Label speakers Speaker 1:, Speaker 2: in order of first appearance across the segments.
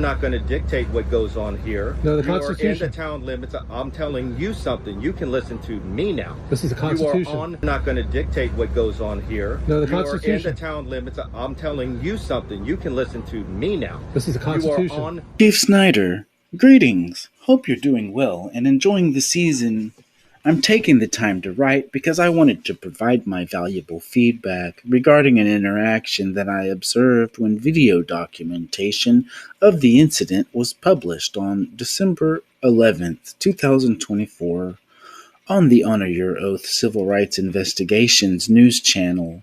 Speaker 1: not going to dictate what goes on here.
Speaker 2: No, the
Speaker 1: You are in
Speaker 2: Constitution.
Speaker 1: the town limits. I'm telling you something. You can listen to me now.
Speaker 2: This is the Constitution.
Speaker 1: You are not going to dictate what goes on here.
Speaker 2: No, the
Speaker 1: You are in
Speaker 2: Constitution.
Speaker 1: the town limits. I'm telling you something. You can listen to me now.
Speaker 2: This is the Constitution.
Speaker 1: You are on.
Speaker 3: Chief Schneider, greetings. Hope you're doing well and enjoying the season. I'm taking the time to write because I wanted to provide my valuable feedback regarding an interaction that I observed when video documentation of the incident was published on December 11th, 2024 on the Honor Your Oath Civil Rights Investigations news channel.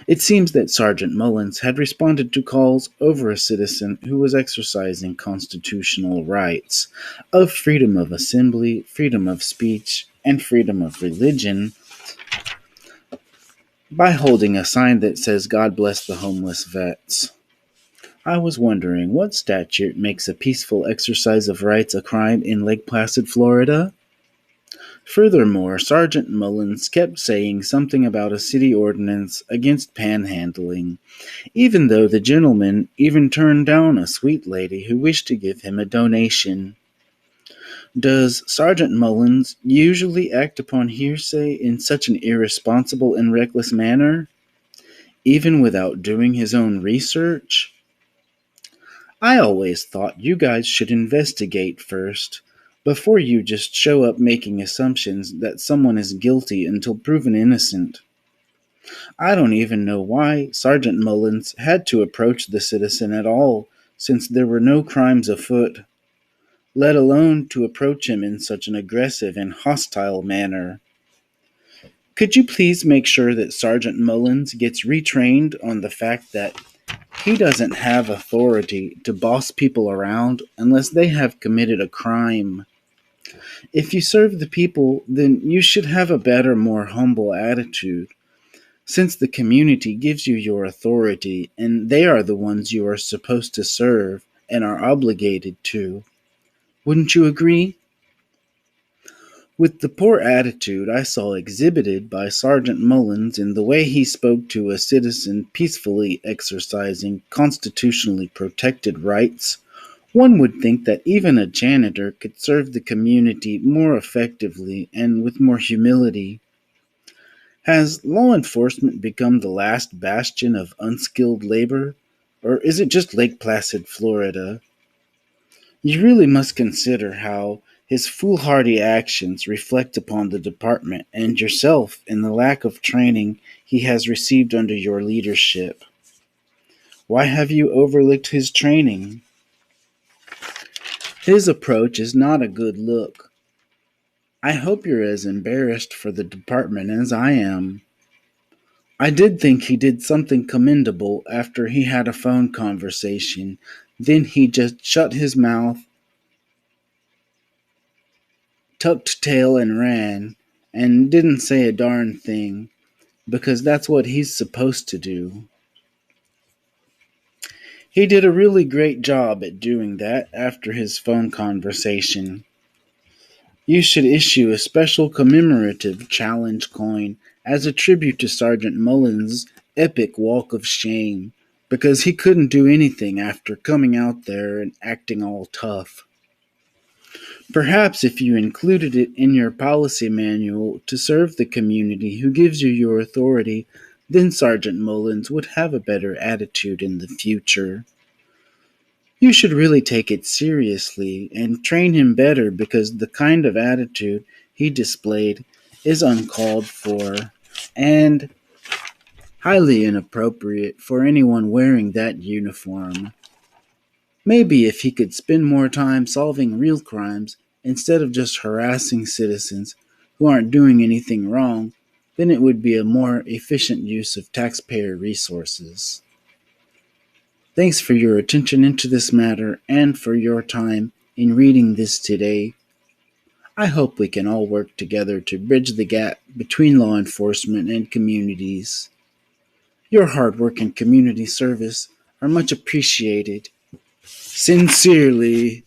Speaker 3: It seems that Sergeant Mullins had responded to calls over a citizen who was exercising constitutional rights of freedom of assembly, freedom of speech, and freedom of religion by holding a sign that says, "God bless the homeless vets." I was wondering, what statute makes a peaceful exercise of rights a crime in Lake Placid, Florida? Furthermore, Sergeant Mullins kept saying something about a city ordinance against panhandling, even though the gentleman even turned down a sweet lady who wished to give him a donation. Does Sergeant Mullins usually act upon hearsay in such an irresponsible and reckless manner, even without doing his own research? I always thought you guys should investigate first, before you just show up making assumptions that someone is guilty until proven innocent. I don't even know why Sergeant Mullins had to approach the citizen at all, since there were no crimes afoot, let alone to approach him in such an aggressive and hostile manner. Could you please make sure that Sergeant Mullins gets retrained on the fact that he doesn't have authority to boss people around unless they have committed a crime? If you serve the people, then you should have a better, more humble attitude, since the community gives you your authority and they are the ones you are supposed to serve and are obligated to. Wouldn't you agree? With the poor attitude I saw exhibited by Sergeant Mullins in the way he spoke to a citizen peacefully exercising constitutionally protected rights, one would think that even a janitor could serve the community more effectively and with more humility. Has law enforcement become the last bastion of unskilled labor, or is it just Lake Placid, Florida? You really must consider how his foolhardy actions reflect upon the department and yourself in the lack of training he has received under your leadership. Why have you overlooked his training? His approach is not a good look. I hope you're as embarrassed for the department as I am. I did think he did something commendable after he had a phone conversation. Then he just shut his mouth, tucked tail and ran, and didn't say a darn thing, because that's what he's supposed to do. He did a really great job at doing that after his phone conversation. You should issue a special commemorative challenge coin as a tribute to Sergeant Mullins' epic walk of shame, because he couldn't do anything after coming out there and acting all tough. Perhaps if you included it in your policy manual to serve the community who gives you your authority, then Sergeant Mullins would have a better attitude in the future. You should really take it seriously and train him better, because the kind of attitude he displayed is uncalled for and highly inappropriate for anyone wearing that uniform. Maybe if he could spend more time solving real crimes instead of just harassing citizens who aren't doing anything wrong, then it would be a more efficient use of taxpayer resources. Thanks for your attention into this matter and for your time in reading this today. I hope we can all work together to bridge the gap between law enforcement and communities. Your hard work and community service are much appreciated. Sincerely,